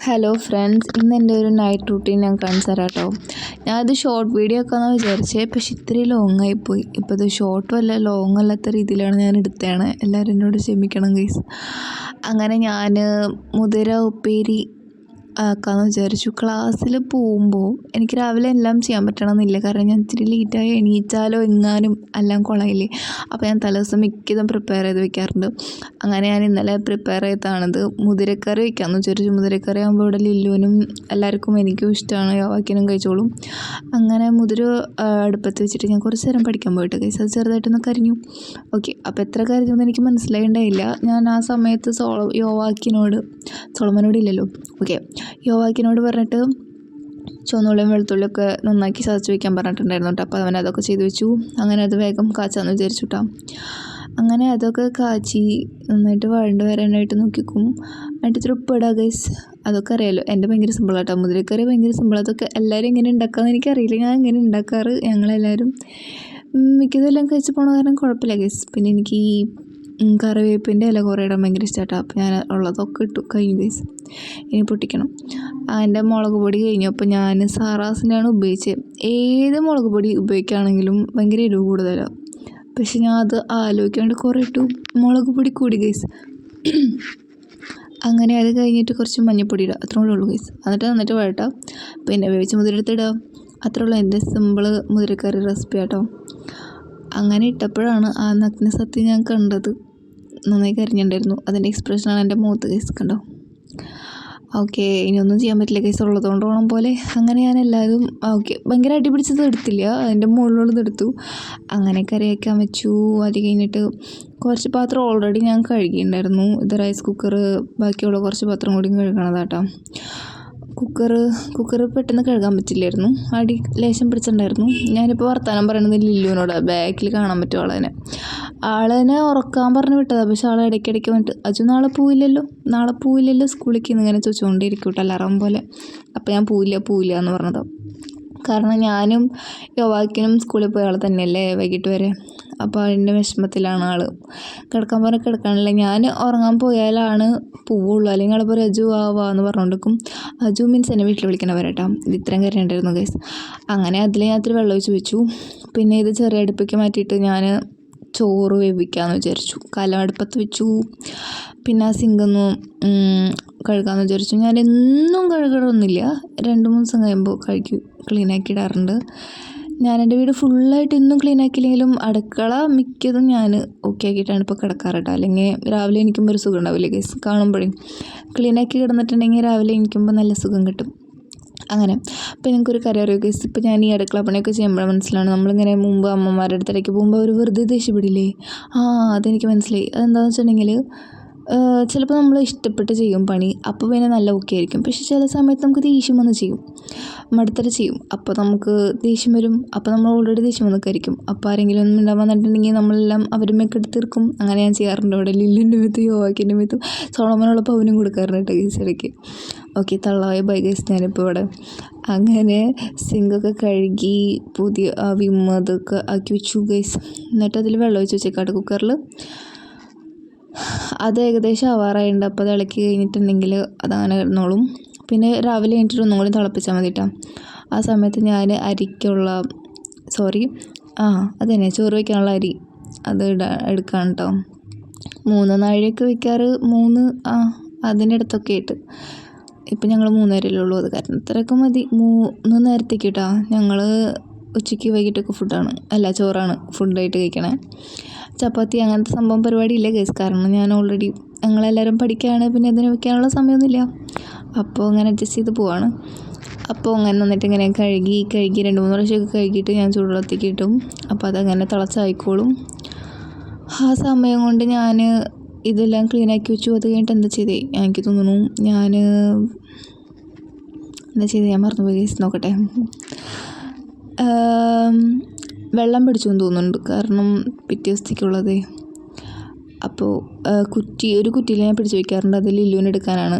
Hello friends, ഇന്ന് എൻ്റെ ഒരു നൈറ്റ് റൂട്ടീൻ ഞാൻ കാണിച്ചു തരാം കേട്ടോ. ഞാനത് ഷോർട്ട് വീഡിയോ ആക്കാമെന്ന് വിചാരിച്ചേ, പക്ഷെ ഇത്രയും ലോങ് ആയിപ്പോയി. ഇപ്പോൾ ഇത് ഷോർട്ടും അല്ല ലോങ് അല്ലാത്ത രീതിയിലാണ് ഞാൻ എടുത്തതാണ്. എല്ലാവരും എന്നോട് ക്ഷമിക്കണം ഗൈസ്. അങ്ങനെ ഞാൻ മുതിര ഉപ്പേരി ആക്കാമെന്ന് വിചാരിച്ചു. ക്ലാസ്സിൽ പോകുമ്പോൾ എനിക്ക് രാവിലെ എല്ലാം ചെയ്യാൻ പറ്റണമെന്നില്ല, കാരണം ഞാൻ ഇത്തിരി ലേറ്റായി എണീറ്റാലോ എങ്ങാനും എല്ലാം കുളയില്ലേ. അപ്പോൾ ഞാൻ തലേദിവസം മിക്കതും പ്രിപ്പയർ ചെയ്ത് വെക്കാറുണ്ട്. അങ്ങനെ ഞാൻ ഇന്നലെ പ്രിപ്പയർ ചെയ്താണിത്. മുതിരക്കറി വയ്ക്കാമെന്ന് വിചാരിച്ചു. മുതിരക്കറി ആകുമ്പോൾ ഇവിടെ ലില്ലുവിനും എല്ലാവർക്കും എനിക്കും ഇഷ്ടമാണ്, യോവാക്കിനും കഴിച്ചോളും. അങ്ങനെ മുതിര അടുപ്പത്ത് വെച്ചിട്ട് ഞാൻ കുറച്ച് നേരം പഠിക്കാൻ പോയിട്ട് കഴിച്ചു. അത് ചെറുതായിട്ടൊന്ന് കരിഞ്ഞു. ഓക്കെ, അപ്പോൾ എത്ര കരിഞ്ഞെന്ന് എനിക്ക് മനസ്സിലായിണ്ടായില്ല. ഞാൻ ആ സമയത്ത് സോളമനോട് ഇല്ലല്ലോ. ഓക്കെ, യോവാക്കിനോട് പറഞ്ഞിട്ട് ചുവന്നുള്ളിയും വെളുത്തുള്ളിയൊക്കെ നന്നാക്കി ചതച്ച് വയ്ക്കാൻ പറഞ്ഞിട്ടുണ്ടായിരുന്നു കേട്ടോ. അപ്പോൾ അവൻ അതൊക്കെ ചെയ്ത് വെച്ചു. അങ്ങനെ അത് വേഗം കാച്ചാന്ന് വിചാരിച്ചു കേട്ടോ. അങ്ങനെ അതൊക്കെ കാച്ചി നന്നായിട്ട് വഴണ്ട് വരാനായിട്ട് നോക്കിക്കും. എന്നിട്ട് ഇത്തിരി ഉപ്പിടുക ഗൈസ്. അതൊക്കെ അറിയാമല്ലോ, എൻ്റെ ഭയങ്കര സിമ്പിളാട്ടോ. മുതിരക്കറി ഭയങ്കര സിമ്പിൾ. അതൊക്കെ എല്ലാവരും എങ്ങനെ ഉണ്ടാക്കാമെന്ന് എനിക്കറിയില്ല. ഞാൻ എങ്ങനെ ഉണ്ടാക്കാറ്, ഞങ്ങളെല്ലാവരും മിക്കതെല്ലാം കഴിച്ച് പോണ കാരണം കുഴപ്പമില്ല ഗൈസ്. പിന്നെ എനിക്ക് ഈ കറിവേപ്പിൻ്റെ ഇല കുറേ ഇടാൻ ഭയങ്കര ഇഷ്ടമാട്ടോ. അപ്പോൾ ഞാൻ ഉള്ളതൊക്കെ ഇട്ടു. കഴിഞ്ഞു ഗൈസ്. ഇനി പൊട്ടിക്കണം. എൻ്റെ മുളക് പൊടി കഴിഞ്ഞു. അപ്പോൾ ഞാൻ സാറാസിൻ്റെയാണ് ഉപയോഗിച്ചത്. ഏത് മുളക് പൊടി ഉപയോഗിക്കുകയാണെങ്കിലും ഭയങ്കര എരിവ് കൂടുതലാണ്. പക്ഷെ ഞാൻ അത് ആലോചിക്കാണ്ട് കുറേ ഇട്ടു. മുളക് പൊടി കൂടി ഗൈസ്. അങ്ങനെ അത് കഴിഞ്ഞിട്ട് കുറച്ച് മഞ്ഞൾപ്പൊടി ഇടുക, അത്രേ ഉള്ളൂ ഗൈസ്. എന്നിട്ട് വഴട്ടാം. പിന്നെ വേവിച്ച് മുതിരെടുത്തിടുക, അത്രേ ഉള്ളൂ എൻ്റെ സിമ്പിള് മുതിരക്കറി റെസിപ്പി ആട്ടോ. അങ്ങനെ ഇട്ടപ്പോഴാണ് ആ നഗ്ന സത്യം ഞാൻ കണ്ടത്. നന്നായി കരിഞ്ഞിട്ടുണ്ടായിരുന്നു. അതിൻ്റെ എക്സ്പ്രഷനാണ് എൻ്റെ മുഖത്ത് ഗൈസ്, കണ്ടോ. ഓക്കെ, ഇനിയൊന്നും ചെയ്യാൻ പറ്റില്ല ഗൈസ്, ഉള്ളതുകൊണ്ട് ഓണം പോലെ. അങ്ങനെ ഞാൻ എല്ലാവരും ഓക്കെ ഭയങ്കര അടിപിടിച്ചത് എടുത്തില്ല, അതിൻ്റെ മുകളിലുള്ളത് എടുത്തു. അങ്ങനെ കറി വയ്ക്കാൻ വെച്ചു. അത് കഴിഞ്ഞിട്ട് കുറച്ച് പാത്രം ഓൾറെഡി ഞാൻ കഴുകിയിട്ടുണ്ടായിരുന്നു. ഇത് റൈസ് കുക്കർ, ബാക്കിയുള്ള കുറച്ച് പാത്രം കൂടി കഴുകണതാട്ടോ. കുക്കർ പെട്ടെന്ന് കഴുകാൻ പറ്റില്ലായിരുന്നു, അടി ലേശം പിടിച്ചിട്ടുണ്ടായിരുന്നു. ഞാനിപ്പോൾ വർത്താനം പറയണത് ലില്ലുവിനോട്, ബാക്കിൽ കാണാൻ പറ്റും ആളെന്നെ ഉറക്കാൻ പറഞ്ഞ് വിട്ടതാണ്. പക്ഷെ ആൾ ഇടയ്ക്കിടയ്ക്ക് വന്നിട്ട് അജു നാളെ പോവില്ലല്ലോ സ്കൂളിലേക്ക് ഇങ്ങനെ ചോദിച്ചുകൊണ്ടിരിക്കും കേട്ടോ, അലാറം പോലെ. അപ്പോൾ ഞാൻ പോവില്ല എന്ന് പറഞ്ഞത്. കാരണം ഞാനും യോവാക്കിനും സ്കൂളിൽ പോയ ആൾ തന്നെയല്ലേ വൈകിട്ട് വരെ. അപ്പോൾ അതിൻ്റെ വിഷമത്തിലാണ് ആൾ. കിടക്കാൻ പറഞ്ഞാൽ കിടക്കാനില്ല. ഞാൻ ഉറങ്ങാൻ പോയാലാണ് പോവുള്ളൂ, അല്ലെങ്കിൽ ആൾ പറയും അജു എന്ന് പറഞ്ഞുകൊണ്ടിരിക്കും. അജു മീൻസ് എന്നെ വീട്ടിൽ വിളിക്കണവരേട്ടോ. ഇത് ഇത്രയും കറിയുണ്ടായിരുന്നു ഗൈസ്. അങ്ങനെ അതിൽ ഞാൻ ഇത്തിരി വെള്ളം ഒഴിച്ച് വെച്ചു. പിന്നെ ഇത് ചെറിയ അടുപ്പിലേക്ക് മാറ്റിയിട്ട് ഞാൻ ചോറ് വേവിക്കാമെന്ന് വിചാരിച്ചു. കലം അടുപ്പത്ത് വെച്ചു. പിന്നെ ആ സിങ്കൊന്ന് കഴുകാമെന്ന് വിചാരിച്ചു. ഞാൻ എന്നും കഴുകണമെന്നില്ല, 2-3 ദിവസം കഴിയുമ്പോൾ ക്ലീനാക്കി ഇടാറുണ്ട്. ഞാൻ എൻ്റെ വീട് ഫുള്ളായിട്ട് എന്നും ക്ലീൻ ആക്കിയില്ലെങ്കിലും അടുക്കള മിക്കതും ഞാൻ ഓക്കെ ആക്കിയിട്ടാണ് ഇപ്പോൾ കിടക്കാറുണ്ട്. അല്ലെങ്കിൽ രാവിലെ എണീക്കുമ്പോൾ ഒരു സുഖം ഉണ്ടാവില്ലേ ഗൈസ്, കാണുമ്പോഴേ. ക്ലീനാക്കി കിടന്നിട്ടുണ്ടെങ്കിൽ രാവിലെ എണീക്കുമ്പോൾ നല്ല സുഖം കിട്ടും. അങ്ങനെ അപ്പോൾ എനിക്കൊരു കാര്യം അറിയാം ഗൈസ്. ഇപ്പോൾ ഞാൻ ഈ അടുക്കള പണിയൊക്കെ ചെയ്യുമ്പോഴാണ് മനസ്സിലാണ്, നമ്മളിങ്ങനെ മുമ്പ് അമ്മമാരുടെ അടുത്തേക്ക് പോകുമ്പോൾ അവർ വെറുതെ ദേഷ്യപ്പെടില്ലേ. അതെനിക്ക് മനസ്സിലായി. അതെന്താണെന്ന് വെച്ചിട്ടുണ്ടെങ്കിൽ ചിലപ്പോൾ നമ്മൾ ഇഷ്ടപ്പെട്ട് ചെയ്യും പണി, അപ്പോൾ പിന്നെ നല്ല ഓക്കെ ആയിരിക്കും. പക്ഷെ ചില സമയത്ത് നമുക്ക് ദേഷ്യം വന്ന് ചെയ്യും, മടുത്തിട്ട് ചെയ്യും. അപ്പോൾ നമുക്ക് ദേഷ്യം വരും. അപ്പോൾ നമ്മൾ ഓൾറെഡി ദേഷ്യം വന്നൊക്കെയായിരിക്കും. അപ്പോൾ ആരെങ്കിലും ഒന്നും ഉണ്ടാവാൻ വന്നിട്ടുണ്ടെങ്കിൽ നമ്മളെല്ലാം അവരുമൊക്കെ എടുത്തിരിക്കും. അങ്ങനെ ഞാൻ ചെയ്യാറുണ്ട്. അവിടെ ലില്ലിൻ്റെ മിത്തും യോവാക്കിൻ്റെ മിത്തും സോളമനുള്ളപ്പോൾ അവനും കൊടുക്കാറുണ്ട് ഗൈസ് ഇടയ്ക്ക്. ഓക്കെ, തള്ളായ ബൈ ഗൈസ്. ഞാനിപ്പോൾ ഇവിടെ അങ്ങനെ സിങ്കൊക്കെ കഴുകി പുതിയ വിം അതൊക്കെ ആക്കി വെച്ചു ഗൈസ്. എന്നിട്ട് അതിൽ വെള്ളം ഒഴിച്ച് വെച്ചേക്കാട്ട് കുക്കറിൽ. അത് ഏകദേശം ആവാറായിട്ടുണ്ട്. അപ്പോൾ അത് ഇളക്കി കഴിഞ്ഞിട്ടുണ്ടെങ്കിൽ അതങ്ങനെ ഇരുന്നോളും. പിന്നെ രാവിലെ കഴിഞ്ഞിട്ട് ഒന്നും കൂടി തിളപ്പിച്ചാൽ മതി കേട്ടോ. ആ സമയത്ത് ഞാൻ അതന്നെ ചോറ് വയ്ക്കാനുള്ള അരി അത് എടുക്കാം കേട്ടോ. 3 നാഴിയൊക്കെ വയ്ക്കാറ്, അതിൻ്റെ അടുത്തൊക്കെ ആയിട്ട്. ഇപ്പം ഞങ്ങൾ 3 നേരമല്ലേ ഉള്ളൂ, അത് കാരണം ഇത്രയൊക്കെ മതി. 3 നേരത്തേക്ക് കേട്ടോ. ഞങ്ങൾ ഉച്ചയ്ക്ക് വൈകിട്ടൊക്കെ ചോറാണ് ഫുഡായിട്ട് കഴിക്കണേ. ചപ്പാത്തി അങ്ങനത്തെ സംഭവം പരിപാടിയില്ല ഗൈസ്, കാരണം ഞങ്ങളെല്ലാവരും പഠിക്കുകയാണ്. പിന്നെ അതിന് വയ്ക്കാനുള്ള സമയമൊന്നുമില്ല. അപ്പോൾ അങ്ങനെ അഡ്ജസ്റ്റ് ചെയ്ത് പോവാണ്. അപ്പോൾ അങ്ങനെ നന്നായിട്ട് ഇങ്ങനെ കഴുകി 2-3 പ്രാവശ്യമൊക്കെ കഴുകിയിട്ട് ഞാൻ ചൂടുവെള്ളത്തേക്ക് ഇട്ടും. അപ്പോൾ അതങ്ങനെ തിളച്ചായിക്കോളും. ആ സമയം കൊണ്ട് ഞാൻ ഇതെല്ലാം ക്ലീനാക്കി വെച്ചു. അത് കഴിഞ്ഞിട്ട് എന്താ ചെയ്തേ എനിക്ക് തോന്നുന്നു, ഞാൻ മറന്നുപോയി ഗൈസ്, നോക്കട്ടെ. വെള്ളം പിടിച്ചു എന്ന് തോന്നുന്നുണ്ട്, കാരണം പിറ്റേ ദിവസത്തേക്കുള്ളത്. അപ്പോൾ ഒരു കുറ്റിയിൽ ഞാൻ പിടിച്ച് വയ്ക്കാറുണ്ട്, അത് ലില്ലുവിന് എടുക്കാനാണ്.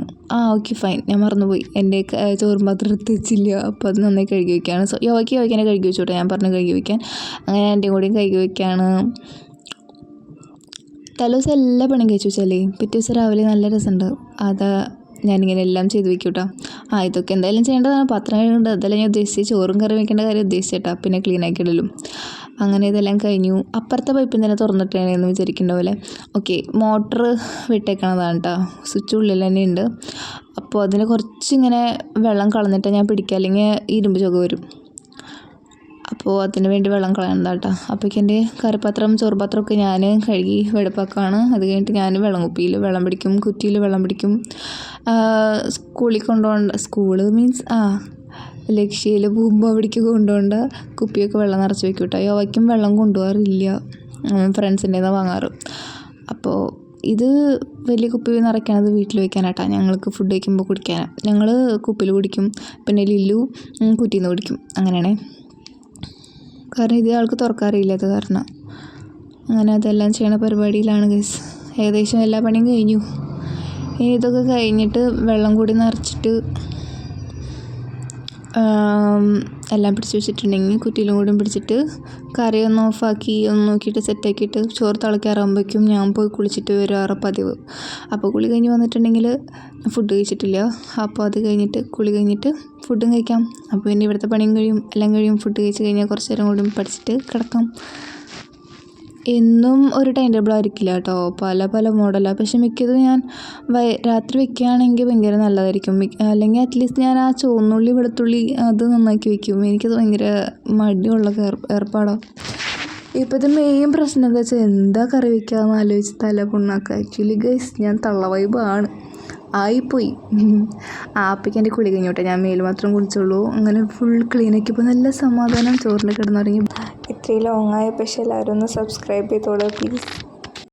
ഓക്കെ ഫൈൻ, ഞാൻ മറന്നുപോയി. എൻ്റെ ചോറും പാത്രം എടുത്ത് വെച്ചില്ല. അപ്പോൾ അത് നന്നായി കഴുകി വയ്ക്കുകയാണ്. യോവാക്കിനെ കഴുകി വെച്ചോട്ടെ, ഞാൻ പറഞ്ഞു കഴുകി വയ്ക്കാൻ. അങ്ങനെ എൻ്റെ കൂടെയും കഴുകി വയ്ക്കുകയാണ്. തലേദിവസം എല്ലാ പണിയും കഴിച്ചു വെച്ചാലേ പിറ്റേ ദിവസം രാവിലെ നല്ല രസമുണ്ട്. ഞാനിങ്ങനെ എല്ലാം ചെയ്ത് വെക്കും കേട്ടോ. ഇതൊക്കെ എന്തായാലും ചെയ്യേണ്ടതാണ്. പാത്രം കഴുകേണ്ടത് അതെല്ലാം ഞാൻ ഉദ്ദേശിച്ച്, ചോറും കറി വെക്കേണ്ട കാര്യം ഉദ്ദേശിച്ചേട്ടാ. പിന്നെ ക്ലീനാക്കി ഇടലും അങ്ങനെ ഇതെല്ലാം കഴിഞ്ഞു. അപ്പുറത്തെ പൈപ്പിൽ തന്നെ തുറന്നിട്ടാണെന്ന് വിചാരിക്കേണ്ട പോലെ. ഓക്കെ, മോട്ടർ വിട്ടേക്കണതാണ് കേട്ടോ. സ്വിച്ച് ഉള്ളിൽ തന്നെ ഉണ്ട്. അപ്പോൾ അതിന് കുറച്ചിങ്ങനെ വെള്ളം കളഞ്ഞിട്ട് ഞാൻ പിടിക്കുക, അല്ലെങ്കിൽ ഇരുമ്പ് ചുക വരും. അപ്പോൾ അതിന് വേണ്ടി വെള്ളം കളയണ്ട കേട്ടോ. അപ്പോഴേക്കും എൻ്റെ കറിപ്പാത്രം ചോറുപാത്രമൊക്കെ ഞാൻ കഴുകി വെടുപ്പാക്കാണ്. അത് കഴിഞ്ഞിട്ട് ഞാൻ വെള്ളം കുപ്പിയിൽ വെള്ളം പിടിക്കും, കുറ്റിയിൽ വെള്ളം പിടിക്കും. സ്കൂളിൽ കൊണ്ടുപോകേണ്ട, സ്കൂള് മീൻസ് ലക്ഷ്യയിൽ പോകുമ്പോൾ അവിടേക്ക് കൊണ്ടുപോകേണ്ട കുപ്പിയൊക്കെ വെള്ളം നിറച്ച് വെക്കും കേട്ടോ. യോവയ്ക്കും വെള്ളം കൊണ്ടുപോകാറില്ല, ഫ്രണ്ട്സിൻ്റെ നിന്ന് വാങ്ങാറ്. അപ്പോൾ ഇത് വലിയ കുപ്പി നിറയ്ക്കണത് വീട്ടിൽ വെക്കാനായിട്ടാ, ഞങ്ങൾക്ക് ഫുഡ് കഴിക്കുമ്പോൾ കുടിക്കാനാണ്. ഞങ്ങൾ കുപ്പിയിൽ കുടിക്കും, പിന്നെ ലില്ലു കുറ്റിയിൽ നിന്ന് കുടിക്കും. അങ്ങനെയാണേ. കാരണം ഇത് ആൾക്ക് തുറക്കാറില്ല, അത് കാരണം. അങ്ങനെ അതെല്ലാം ചെയ്യണ പരിപാടിയിലാണ് ഗൈസ്. ഏകദേശം എല്ലാ പണിയും കഴിഞ്ഞു. ഇനി ഇതൊക്കെ കഴിഞ്ഞിട്ട് വെള്ളം കൂടി നിറച്ചിട്ട് എല്ലാം പിടിച്ച് വെച്ചിട്ടുണ്ടെങ്കിൽ കുറ്റിയിലും കൂടി പിടിച്ചിട്ട് കറി ഒന്ന് ഓഫാക്കി ഒന്ന് നോക്കിയിട്ട് സെറ്റാക്കിയിട്ട് ചോറ് തിളയ്ക്കാറാകുമ്പോഴേക്കും ഞാൻ പോയി കുളിച്ചിട്ട് വരാറ് പതിവ്. അപ്പോൾ കുളി കഴിഞ്ഞ് വന്നിട്ടുണ്ടെങ്കിൽ ഫുഡ് കഴിച്ചിട്ടില്ല. അപ്പോൾ അത് കഴിഞ്ഞിട്ട് കുളി കഴിഞ്ഞിട്ട് ഫുഡും കഴിക്കാം. അപ്പോൾ പിന്നെ ഇവിടുത്തെ പണിയും കഴിയും, എല്ലാം കഴിയും. ഫുഡ് കഴിച്ച് കഴിഞ്ഞാൽ കുറച്ച് നേരം കൂടി പഠിച്ചിട്ട് കിടക്കാം. എന്നും ഒരു ടൈം ടേബിൾ ആയിരിക്കില്ല കേട്ടോ, പല പല മോഡലാണ്. പക്ഷെ മിക്കതും ഞാൻ രാത്രി വെക്കുകയാണെങ്കിൽ ഭയങ്കര നല്ലതായിരിക്കും. അല്ലെങ്കിൽ അറ്റ്ലീസ്റ്റ് ഞാൻ ആ ചുവന്നുള്ളി വെളുത്തുള്ളി അത് നന്നാക്കി വെക്കും. എനിക്കത് ഭയങ്കര മടിയുള്ള ഏർപ്പാടാണ്. ഇപ്പോഴത്തെ മെയിൻ പ്രശ്നം എന്താ വെച്ചാൽ എന്താ കറി വയ്ക്കാമെന്ന് ആലോചിച്ച് തല പുണ്ണാക്കുക. ആക്ച്വലി ഗൈസ് ഞാൻ തള്ള വൈബാണ് ആയിപ്പോയി. അപ്പോഴേക്കും എൻ്റെ കുളി കഴിഞ്ഞോട്ടെ, ഞാൻ മേൽ മാത്രം കുളിച്ചുള്ളൂ. അങ്ങനെ ഫുൾ ക്ലീനാക്കിയപ്പോൾ നല്ല സമാധാനം. ചോറിൽ കിടന്നുറങ്ങി. ഇത്രയും ലോങ്ങായ പക്ഷേ എല്ലാവരും ഒന്ന് സബ്സ്ക്രൈബ് ചെയ്തോളൂ പ്ലീസ്.